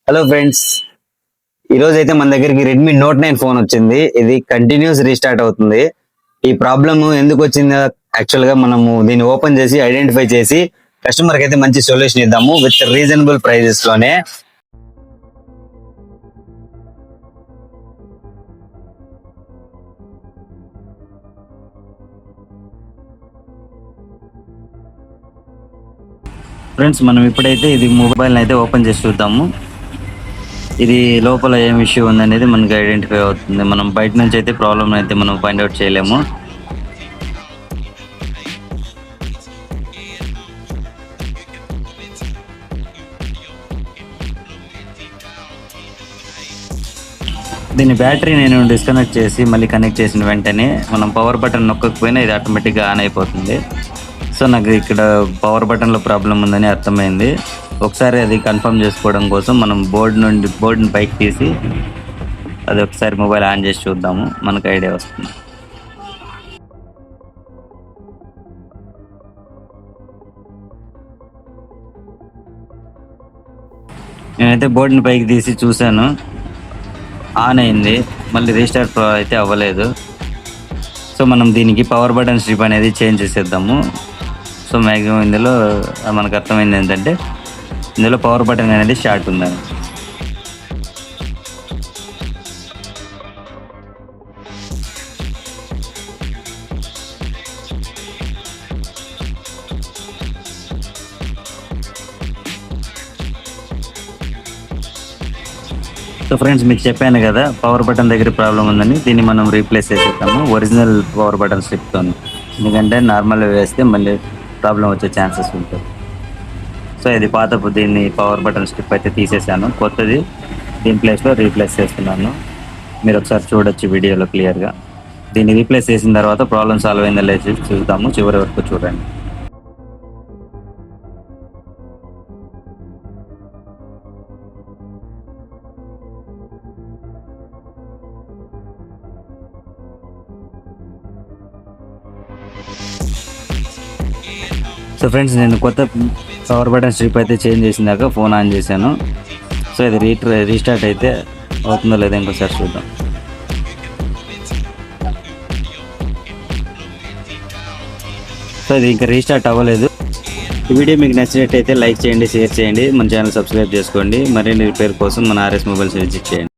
Hello friends, ఈ రోజు అయితే మన దగ్గరికి రెడ్మీ నోట్ 9 ఫోన్ వచ్చింది. ఇది కంటిన్యూస్ రీస్టార్ట్ అవుతుంది. ఈ ప్రాబ్లమ్ ఎందుకు వచ్చిందో యాక్చువల్ గా మనము దీన్ని ఓపెన్ చేసి ఐడెంటిఫై చేసి కస్టమర్ కి అయితే మంచి సొల్యూషన్ ఇద్దాము విత్ రీజనబుల్ ప్రైజెస్ లోనే. ఫ్రెండ్స్, మనం ఇప్పుడైతే ఇది మొబైల్ అయితే ఓపెన్ చేసి చూద్దాము. ఇది లోపల ఏం ఇష్యూ ఉందనేది మనకి ఐడెంటిఫై అవుతుంది. మనం బయట నుంచి అయితే ప్రాబ్లమ్ అయితే మనం ఫైండ్ అవుట్ చేయలేము. దీని బ్యాటరీ నేను డిస్కనెక్ట్ చేసి మళ్ళీ కనెక్ట్ చేసిన వెంటనే మనం పవర్ బటన్ నొక్కకపోయినా ఇది ఆటోమేటిక్గా ఆన్ అయిపోతుంది. సో నాకు ఇక్కడ పవర్ బటన్లో ప్రాబ్లం ఉందని అర్థమైంది. ఒకసారి అది కన్ఫర్మ్ చేసుకోవడం కోసం మనం బోర్డుని పైకి తీసి అది ఒకసారి మొబైల్ ఆన్ చేసి చూద్దాము, మనకు ఐడియా వస్తుంది. నేనైతే బోర్డుని పైకి తీసి చూశాను, ఆన్ అయింది. మళ్ళీ రీస్టార్ట్ అయితే అవ్వలేదు. సో మనం దీనికి పవర్ బటన్ స్ట్రిప్ అనేది చేంజ్ చేసేద్దాము. సో మ్యాక్సిమం ఇందులో మనకు అర్థమైంది ఏంటంటే ఇందులో పవర్ బటన్ అనేది షార్ట్ ఉందని. సో ఫ్రెండ్స్, మీకు చెప్పాను కదా పవర్ బటన్ దగ్గర ప్రాబ్లం ఉందని. దీన్ని మనం రీప్లేస్ చేసేద్దాము ఒరిజినల్ పవర్ బటన్ స్ట్రిప్తో. ఎందుకంటే నార్మల్ వేస్తే మళ్ళీ ప్రాబ్లం వచ్చే ఛాన్సెస్ ఉంటుంది. సో ఇది దీన్ని పవర్ బటన్ స్ట్రిప్ అయితే తీసేసాను, కొత్తది దీని ప్లేస్లో రీప్లేస్ చేస్తున్నాను. మీరు ఒకసారి చూడొచ్చు వీడియోలో క్లియర్గా. దీన్ని రీప్లేస్ చేసిన తర్వాత ప్రాబ్లం సాల్వ్ అయిందో లేచి చూద్దాము. చివరి వరకు చూడండి. సో ఫ్రెండ్స్, నేను కొత్త పవర్ బటన్ స్ట్రిప్ అయితే చేంజ్ చేసినాక ఫోన్ ఆన్ చేశాను. సో ఇది రీస్టార్ట్ అయితే అవుతుందో లేదో ఇంకోసారి చూద్దాం. సో ఇది ఇంకా రీస్టార్ట్ అవ్వలేదు. ఈ వీడియో మీకు నచ్చినట్టయితే లైక్ చేయండి, షేర్ చేయండి, మన ఛానల్ సబ్స్క్రైబ్ చేసుకోండి. మరిన్ని రిపేర్ కోసం మన ఆర్ఎస్ మొబైల్స్ విజిట్ చేయండి.